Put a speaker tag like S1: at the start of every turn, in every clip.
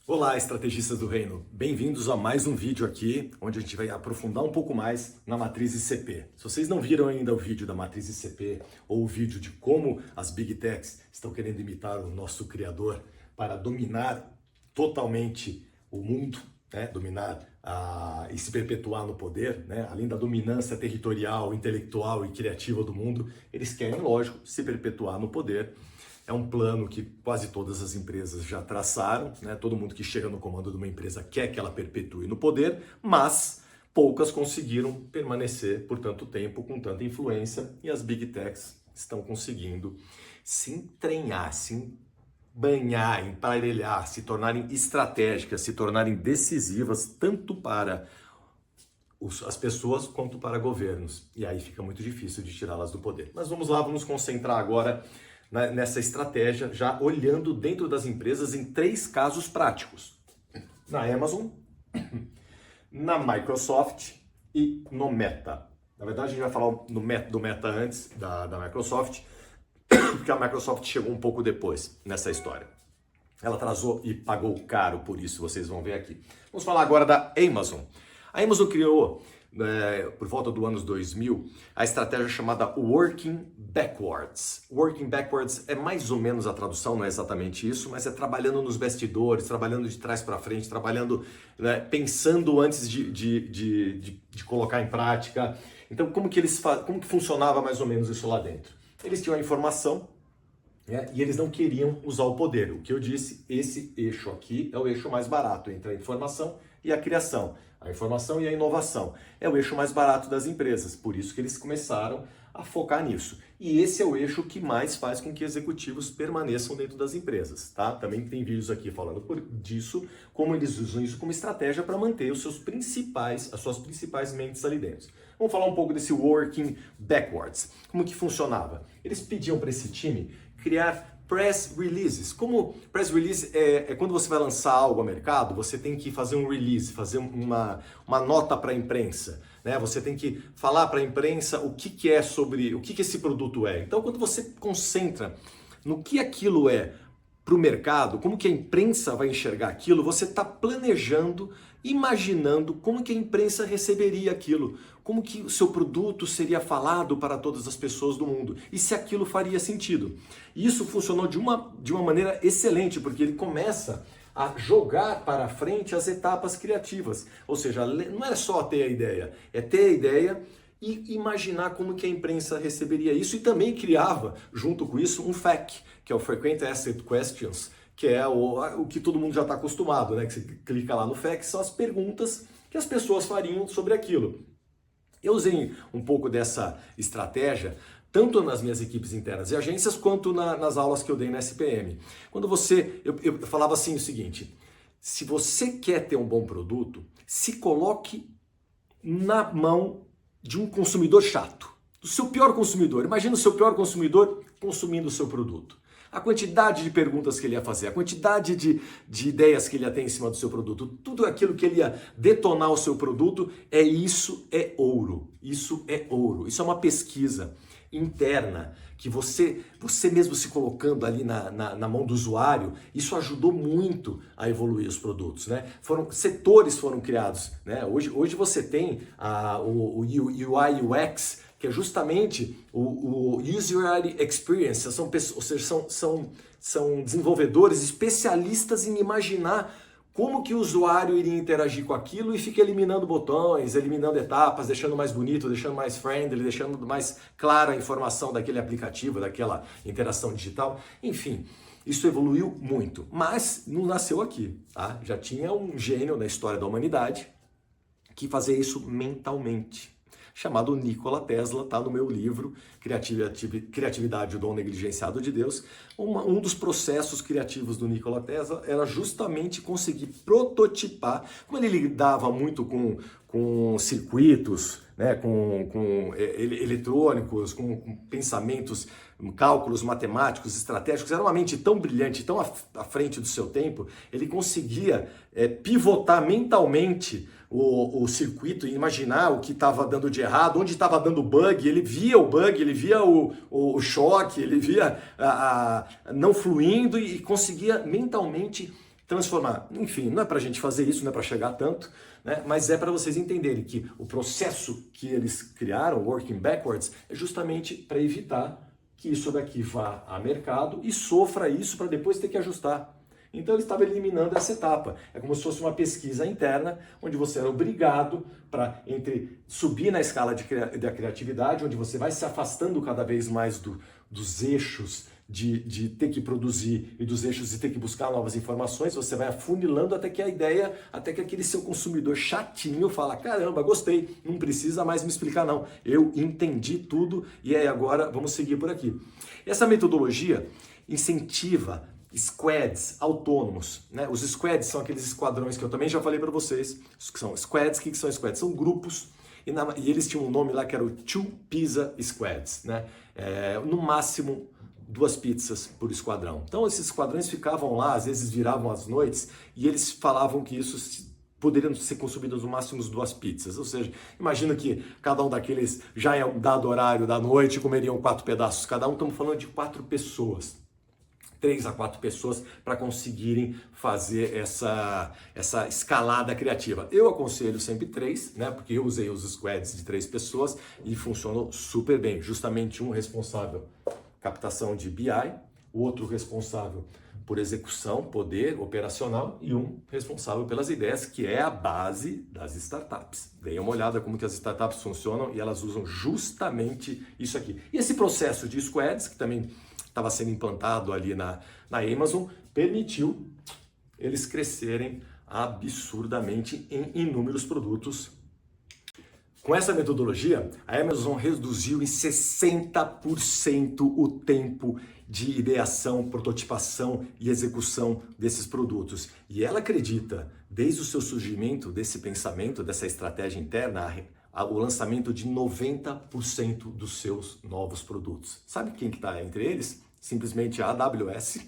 S1: Olá, estrategistas do reino. Bem-vindos a mais um vídeo aqui, onde a gente vai aprofundar um pouco mais na matriz ICP. Se vocês não viram ainda o vídeo da matriz ICP ou o vídeo de como as Big Techs estão querendo imitar o nosso criador para dominar totalmente o mundo, né? E se perpetuar no poder, né? Além da dominância territorial, intelectual e criativa do mundo, eles querem, lógico, se perpetuar no poder. É um plano que quase todas as empresas já traçaram, né? Todo mundo que chega no comando de uma empresa quer que ela perpetue no poder, mas poucas conseguiram permanecer por tanto tempo com tanta influência e as Big Techs estão conseguindo se entranhar, se banhar, emparelhar, se tornarem estratégicas, se tornarem decisivas tanto para as pessoas quanto para governos. E aí fica muito difícil de tirá-las do poder. Mas vamos lá, vamos concentrar agora nessa estratégia, já olhando dentro das empresas em 3 casos práticos. Na Amazon, na Microsoft e no Meta. Na verdade, a gente vai falar do Meta antes da Microsoft, porque a Microsoft chegou um pouco depois nessa história. Ela atrasou e pagou caro por isso, vocês vão ver aqui. Vamos falar agora da Amazon. A Amazon criou, por volta do anos 2000, a estratégia chamada Working Backwards. Working Backwards é mais ou menos a tradução, não é exatamente isso, mas é trabalhando nos bastidores, trabalhando de trás para frente, trabalhando, né, pensando antes de colocar em prática. Então, como que funcionava mais ou menos isso lá dentro? Eles tinham a informação, né, e eles não queriam usar o poder. O que eu disse, esse eixo aqui é o eixo mais barato entre a informação e a criação. A informação e a inovação é o eixo mais barato das empresas, por isso que eles começaram a focar nisso. E esse é o eixo que mais faz com que executivos permaneçam dentro das empresas, tá? Também tem vídeos aqui falando disso, como eles usam isso como estratégia para manter as suas principais mentes ali dentro. Vamos falar um pouco desse working backwards. Como que funcionava? Eles pediam para esse time criar press releases. Como press release é quando você vai lançar algo ao mercado, você tem que fazer um release, fazer uma nota para a imprensa, né? Você tem que falar para a imprensa o que é sobre, o que esse produto é. Então, quando você concentra no que aquilo é para o mercado, como que a imprensa vai enxergar aquilo, você está planejando, imaginando como que a imprensa receberia aquilo, como que o seu produto seria falado para todas as pessoas do mundo e se aquilo faria sentido. E isso funcionou de uma maneira excelente, porque ele começa a jogar para frente as etapas criativas. Ou seja, não é só ter a ideia, é ter a ideia e imaginar como que a imprensa receberia isso, e também criava, junto com isso, um FAQ, que é o Frequent Asked Questions, que é o que todo mundo já está acostumado, né? Que você clica lá no FAQ, são as perguntas que as pessoas fariam sobre aquilo. Eu usei um pouco dessa estratégia, tanto nas minhas equipes internas e agências, quanto nas aulas que eu dei na SPM. Quando eu falava assim o seguinte: se você quer ter um bom produto, se coloque na mão de um consumidor chato, do seu pior consumidor. Imagina o seu pior consumidor consumindo o seu produto. A quantidade de perguntas que ele ia fazer, a quantidade de ideias que ele ia ter em cima do seu produto, tudo aquilo que ele ia detonar o seu produto, isso é ouro. Isso é ouro. Isso é uma pesquisa interna que você mesmo se colocando ali na mão do usuário, isso ajudou muito a evoluir os produtos, né? Setores foram criados, né? Hoje você tem o UI UX, que é justamente o User Experience, ou seja, são desenvolvedores especialistas em imaginar como que o usuário iria interagir com aquilo e fica eliminando botões, eliminando etapas, deixando mais bonito, deixando mais friendly, deixando mais clara a informação daquele aplicativo, daquela interação digital. Enfim, isso evoluiu muito, mas não nasceu aqui, tá? Já tinha um gênio na história da humanidade que fazia isso mentalmente, chamado Nikola Tesla, está no meu livro Criatividade, o Dom Negligenciado de Deus. Um dos processos criativos do Nikola Tesla era justamente conseguir prototipar, como ele lidava muito com circuitos, né, com eletrônicos, com pensamentos, cálculos matemáticos, estratégicos, era uma mente tão brilhante, tão à frente do seu tempo, ele conseguia pivotar mentalmente o circuito e imaginar o que estava dando de errado, onde estava dando bug, ele via o bug, ele via o choque, ele via não fluindo e conseguia mentalmente transformar. Enfim, não é para a gente fazer isso, não é para chegar tanto, né? Mas é para vocês entenderem que o processo que eles criaram, Working Backwards, é justamente para evitar que isso daqui vá a mercado e sofra isso para depois ter que ajustar. Então ele estava eliminando essa etapa. É como se fosse uma pesquisa interna, onde você era obrigado para subir na escala da criatividade, onde você vai se afastando cada vez mais dos eixos de ter que produzir e dos eixos de ter que buscar novas informações, você vai afunilando até que até que aquele seu consumidor chatinho fala, caramba, gostei, não precisa mais me explicar não, eu entendi tudo e aí agora vamos seguir por aqui. Essa metodologia incentiva squads autônomos, né? Os squads são aqueles esquadrões que eu também já falei para vocês, que são squads. O que são squads? São grupos e eles tinham um nome lá que era o Two Pizza Squads, né? No máximo 2 pizzas por esquadrão. Então esses esquadrões ficavam lá, às vezes viravam às noites e eles falavam que isso poderiam ser consumidas no máximo 2 pizzas, ou seja, imagina que cada um daqueles já em um dado horário da noite comeriam 4 pedaços cada um, estamos falando de 4 pessoas. 3 a 4 pessoas para conseguirem fazer essa escalada criativa. Eu aconselho sempre 3, né? Porque eu usei os squads de 3 pessoas e funcionou super bem. Justamente um responsável captação de BI, o outro responsável por execução, poder operacional e um responsável pelas ideias, que é a base das startups. Deem uma olhada como que as startups funcionam e elas usam justamente isso aqui. E esse processo de squads, que também estava sendo implantado ali na Amazon, permitiu eles crescerem absurdamente em inúmeros produtos. Com essa metodologia, a Amazon reduziu em 60% o tempo de ideação, prototipação e execução desses produtos. E ela acredita, desde o seu surgimento desse pensamento, dessa estratégia interna, o lançamento de 90% dos seus novos produtos. Sabe quem que está entre eles? Simplesmente a AWS,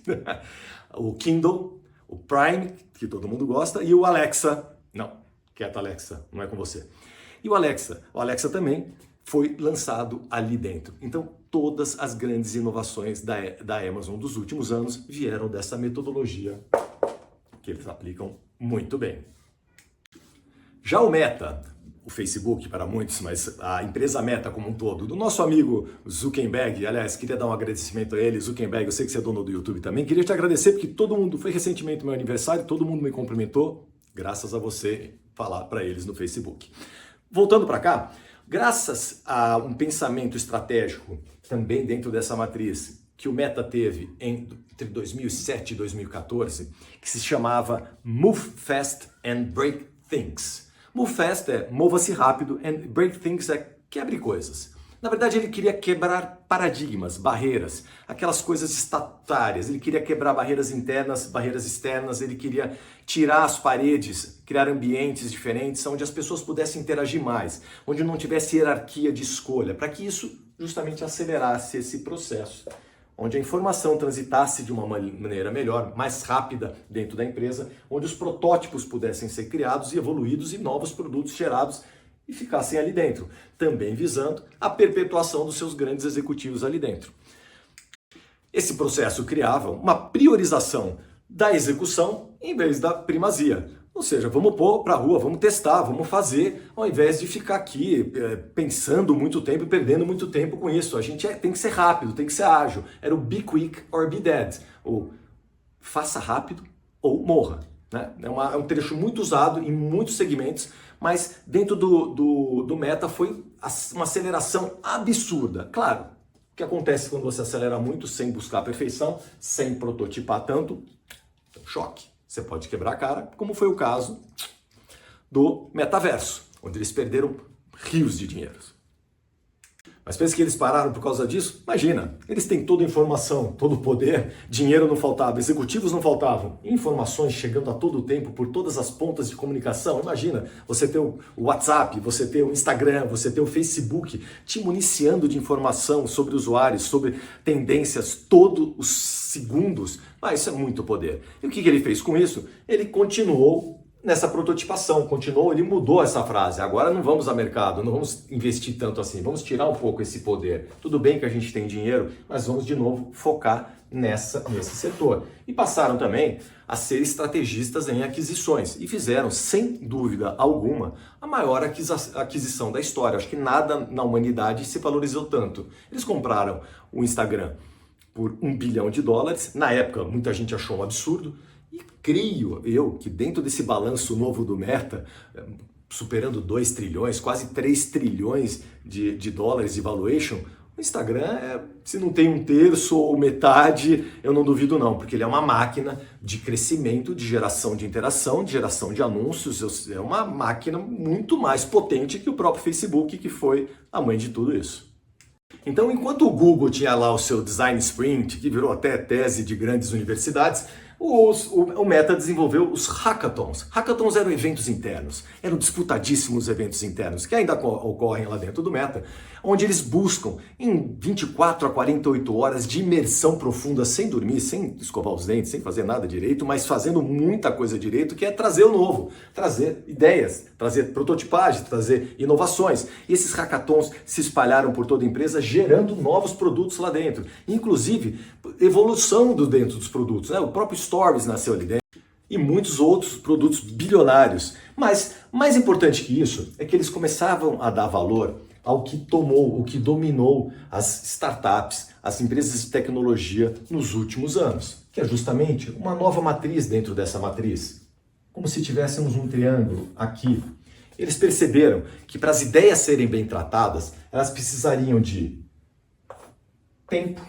S1: o Kindle, o Prime, que todo mundo gosta, e o Alexa. Não, quieta Alexa, não é com você. E o Alexa também foi lançado ali dentro. Então, todas as grandes inovações da Amazon dos últimos anos vieram dessa metodologia que eles aplicam muito bem. Já o Meta, o Facebook para muitos, mas a empresa Meta como um todo, do nosso amigo Zuckerberg, aliás, queria dar um agradecimento a ele, Zuckerberg, eu sei que você é dono do YouTube também, queria te agradecer porque todo mundo, foi recentemente meu aniversário, todo mundo me cumprimentou, graças a você falar para eles no Facebook. Voltando para cá, graças a um pensamento estratégico também dentro dessa matriz que o Meta teve entre 2007 e 2014, que se chamava Move Fast and Break Things. Move Fast é mova-se rápido and Break Things é quebre coisas. Na verdade, ele queria quebrar paradigmas, barreiras, aquelas coisas estatutárias. Ele queria quebrar barreiras internas, barreiras externas. Ele queria tirar as paredes, criar ambientes diferentes, onde as pessoas pudessem interagir mais, onde não tivesse hierarquia de escolha, para que isso justamente acelerasse esse processo, onde a informação transitasse de uma maneira melhor, mais rápida dentro da empresa, onde os protótipos pudessem ser criados e evoluídos e novos produtos gerados e ficassem ali dentro, também visando a perpetuação dos seus grandes executivos ali dentro. Esse processo criava uma priorização da execução em vez da primazia. Ou seja, vamos pôr para a rua, vamos testar, vamos fazer, ao invés de ficar aqui pensando muito tempo e perdendo muito tempo com isso. A gente tem que ser rápido, tem que ser ágil. Era o be quick or be dead. Ou faça rápido ou morra. Né? É um trecho muito usado em muitos segmentos, mas dentro do Meta foi uma aceleração absurda. Claro, o que acontece quando você acelera muito sem buscar a perfeição, sem prototipar tanto? Choque. Você pode quebrar a cara, como foi o caso do metaverso, onde eles perderam rios de dinheiro. Mas pensa que eles pararam por causa disso? Imagina, eles têm toda a informação, todo o poder, dinheiro não faltava, executivos não faltavam, informações chegando a todo tempo por todas as pontas de comunicação. Imagina, você ter o WhatsApp, você ter o Instagram, você ter o Facebook, te municiando de informação sobre usuários, sobre tendências todos os segundos. Mas isso é muito poder. E o que ele fez com isso? Ele continuou nessa prototipação, continuou, ele mudou essa frase. Agora não vamos a mercado, não vamos investir tanto assim, vamos tirar um pouco esse poder. Tudo bem que a gente tem dinheiro, mas vamos de novo focar nesse setor. E passaram também a ser estrategistas em aquisições e fizeram, sem dúvida alguma, a maior aquisição da história. Acho que nada na humanidade se valorizou tanto. Eles compraram o Instagram por $1 bilhão. Na época, muita gente achou um absurdo. E creio eu que dentro desse balanço novo do Meta, superando 2 trilhões, quase 3 trilhões de dólares de valuation, o Instagram, se não tem 1/3 ou metade, eu não duvido não, porque ele é uma máquina de crescimento, de geração de interação, de geração de anúncios, é uma máquina muito mais potente que o próprio Facebook, que foi a mãe de tudo isso. Então, enquanto o Google tinha lá o seu Design Sprint, que virou até tese de grandes universidades, o Meta desenvolveu os hackathons. Hackathons eram eventos internos, eram disputadíssimos eventos internos, que ainda ocorrem lá dentro do Meta, onde eles buscam em 24 a 48 horas de imersão profunda, sem dormir, sem escovar os dentes, sem fazer nada direito, mas fazendo muita coisa direito, que é trazer o novo, trazer ideias, trazer prototipagem, trazer inovações. E esses hackathons se espalharam por toda a empresa, gerando novos produtos lá dentro. Inclusive, evolução dentro dos produtos, né? O próprio Stories nasceu ali dentro e muitos outros produtos bilionários. Mas mais importante que isso é que eles começavam a dar valor ao que tomou, o que dominou as startups, as empresas de tecnologia nos últimos anos, que é justamente uma nova matriz dentro dessa matriz. Como se tivéssemos um triângulo aqui. Eles perceberam que para as ideias serem bem tratadas, elas precisariam de tempo.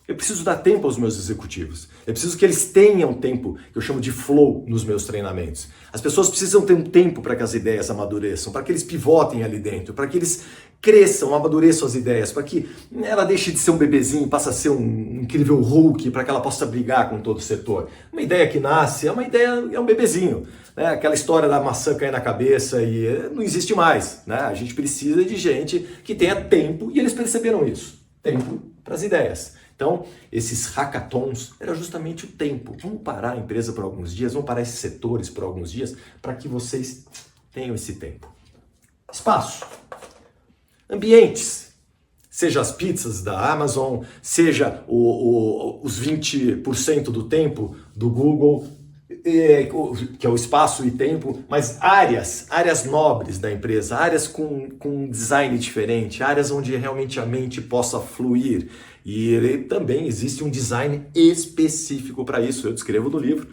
S1: Eu preciso dar tempo aos meus executivos. Eu preciso que eles tenham tempo, que eu chamo de flow, nos meus treinamentos. As pessoas precisam ter um tempo para que as ideias amadureçam, para que eles pivotem ali dentro, para que eles cresçam, amadureçam as ideias, para que ela deixe de ser um bebezinho e passe a ser um incrível Hulk, para que ela possa brigar com todo o setor. Uma ideia que nasce, é um bebezinho. Né? Aquela história da maçã cair na cabeça e não existe mais. Né? A gente precisa de gente que tenha tempo, e eles perceberam isso. Tempo para as ideias. Então, esses hackathons era justamente o tempo. Vamos parar a empresa por alguns dias, vamos parar esses setores por alguns dias, para que vocês tenham esse tempo. Espaço. Ambientes. Seja as pizzas da Amazon, seja os 20% do tempo do Google, que é o espaço e tempo, mas áreas nobres da empresa, áreas com design diferente, áreas onde realmente a mente possa fluir. E também existe um design específico para isso, eu descrevo no livro.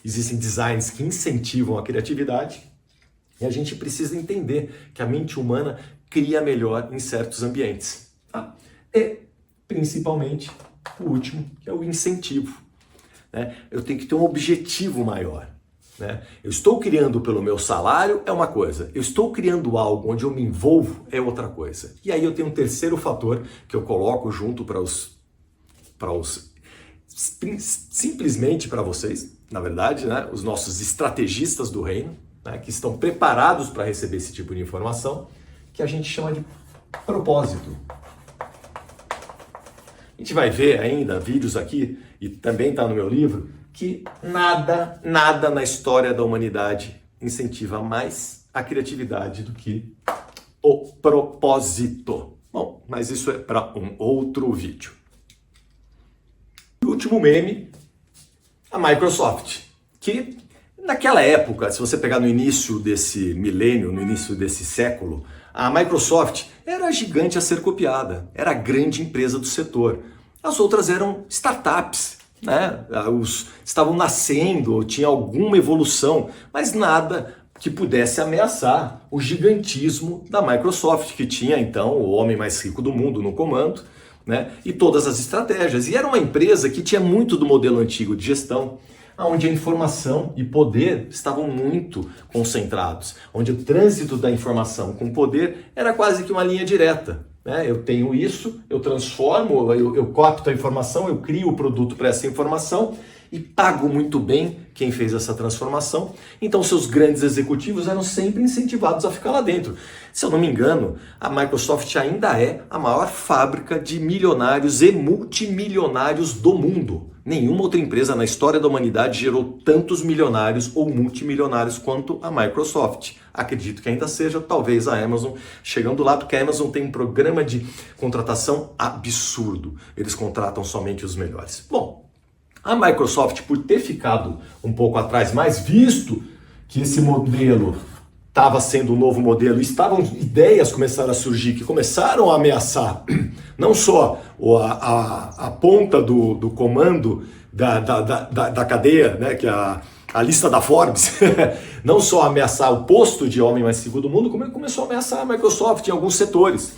S1: Existem designs que incentivam a criatividade e a gente precisa entender que a mente humana cria melhor em certos ambientes. Tá? E, principalmente, o último, que é o incentivo. Né? Eu tenho que ter um objetivo maior. Né? Eu estou criando pelo meu salário, é uma coisa. Eu estou criando algo onde eu me envolvo, é outra coisa. E aí eu tenho um terceiro fator que eu coloco junto simplesmente para vocês, na verdade, né? Os nossos estrategistas do reino, né? Que estão preparados para receber esse tipo de informação, que a gente chama de propósito. A gente vai ver ainda vídeos aqui, e também está no meu livro, que nada na história da humanidade incentiva mais a criatividade do que o propósito. Bom, mas isso é para um outro vídeo. O último meme, a Microsoft, que naquela época, se você pegar no início desse milênio, no início desse século, a Microsoft era a gigante a ser copiada, era a grande empresa do setor. As outras eram startups, né? Estavam nascendo, tinha alguma evolução, mas nada que pudesse ameaçar o gigantismo da Microsoft, que tinha então o homem mais rico do mundo no comando, né? E todas as estratégias. E era uma empresa que tinha muito do modelo antigo de gestão, onde a informação e poder estavam muito concentrados, onde o trânsito da informação com poder era quase que uma linha direta. Eu tenho isso, eu transformo, eu capto a informação, eu crio o produto para essa informação e pago muito bem quem fez essa transformação. Então seus grandes executivos eram sempre incentivados a ficar lá dentro. Se eu não me engano, a Microsoft ainda é a maior fábrica de milionários e multimilionários do mundo. Nenhuma outra empresa na história da humanidade gerou tantos milionários ou multimilionários quanto a Microsoft. Acredito que ainda seja, talvez a Amazon chegando lá, porque a Amazon tem um programa de contratação absurdo. Eles contratam somente os melhores. Bom, a Microsoft, por ter ficado um pouco atrás, mas visto que esse modelo estava sendo um novo modelo, ideias começaram a surgir, que começaram a ameaçar não só a ponta do comando da cadeia, né, que é a lista da Forbes, não só ameaçar o posto de homem mais rico do mundo, como começou a ameaçar a Microsoft em alguns setores.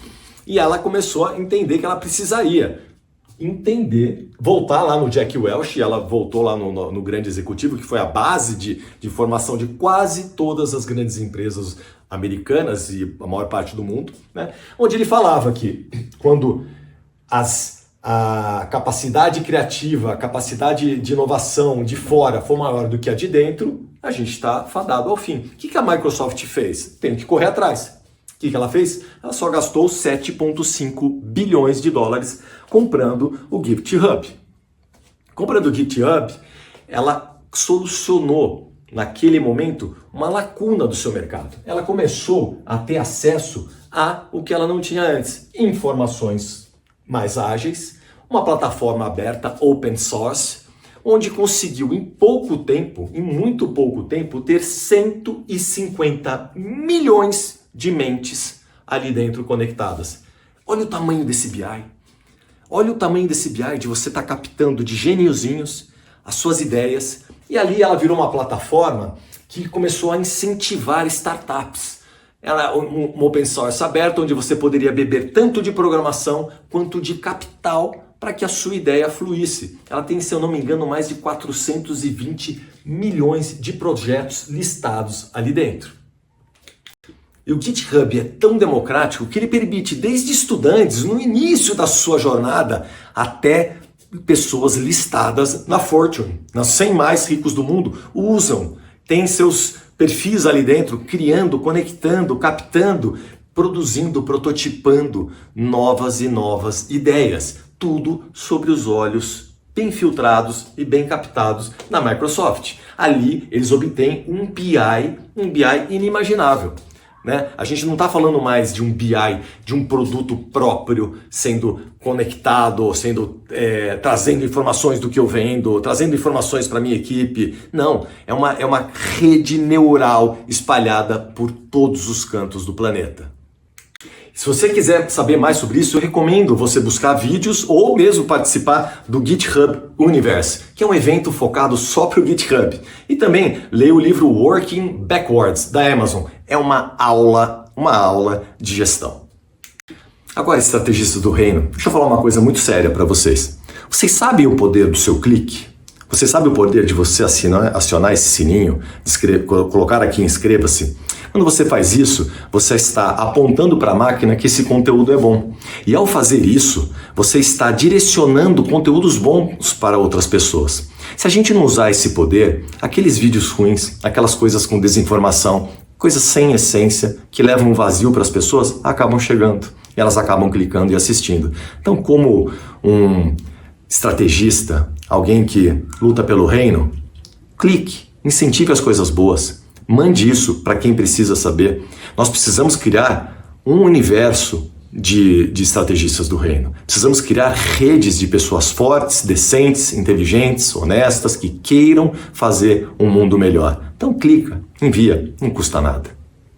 S1: E ela começou a entender que ela precisaria voltar lá no Jack Welch, e ela voltou lá no grande executivo, que foi a base de formação de quase todas as grandes empresas americanas e a maior parte do mundo, né? Onde ele falava que quando a capacidade criativa, a capacidade de inovação de fora for maior do que a de dentro, a gente está fadado ao fim. O que a Microsoft fez? Tem que correr atrás. O que ela fez? Ela só gastou 7,5 bilhões de dólares comprando o GitHub. Comprando o GitHub, ela solucionou, naquele momento, uma lacuna do seu mercado. Ela começou a ter acesso a o que ela não tinha antes. Informações mais ágeis, uma plataforma aberta, open source, onde conseguiu em muito pouco tempo, ter 150 milhões de mentes ali dentro conectadas. Olha o tamanho desse BI. Olha o tamanho desse BI de você estar captando de geniozinhos as suas ideias. E ali ela virou uma plataforma que começou a incentivar startups. Ela é um open source aberto, onde você poderia beber tanto de programação quanto de capital para que a sua ideia fluísse. Ela tem, se eu não me engano, mais de 420 milhões de projetos listados ali dentro. E o GitHub é tão democrático que ele permite desde estudantes no início da sua jornada até pessoas listadas na Fortune, nas 100 mais ricos do mundo, usam, tem seus perfis ali dentro, criando, conectando, captando, produzindo, prototipando novas e novas ideias. Tudo sobre os olhos bem filtrados e bem captados na Microsoft. Ali eles obtêm um BI inimaginável. Né? A gente não está falando mais de um BI, de um produto próprio sendo conectado, trazendo informações do que eu vendo, trazendo informações para a minha equipe. Não, é uma rede neural espalhada por todos os cantos do planeta. Se você quiser saber mais sobre isso, eu recomendo você buscar vídeos ou mesmo participar do GitHub Universe, que é um evento focado só para o GitHub. E também leia o livro Working Backwards, da Amazon. É uma aula de gestão. Agora, estrategistas do reino, deixa eu falar uma coisa muito séria para vocês. Vocês sabem o poder do seu clique? Você sabe o poder de você acionar esse sininho, colocar aqui inscreva-se? Quando você faz isso, você está apontando para a máquina que esse conteúdo é bom. E ao fazer isso, você está direcionando conteúdos bons para outras pessoas. Se a gente não usar esse poder, aqueles vídeos ruins, aquelas coisas com desinformação, coisas sem essência, que levam um vazio para as pessoas, acabam chegando. E elas acabam clicando e assistindo. Então, como um estrategista, alguém que luta pelo reino, clique, incentive as coisas boas. Mande isso para quem precisa saber. Nós precisamos criar um universo de estrategistas do reino. Precisamos criar redes de pessoas fortes, decentes, inteligentes, honestas, que queiram fazer um mundo melhor. Então clica, envia, não custa nada.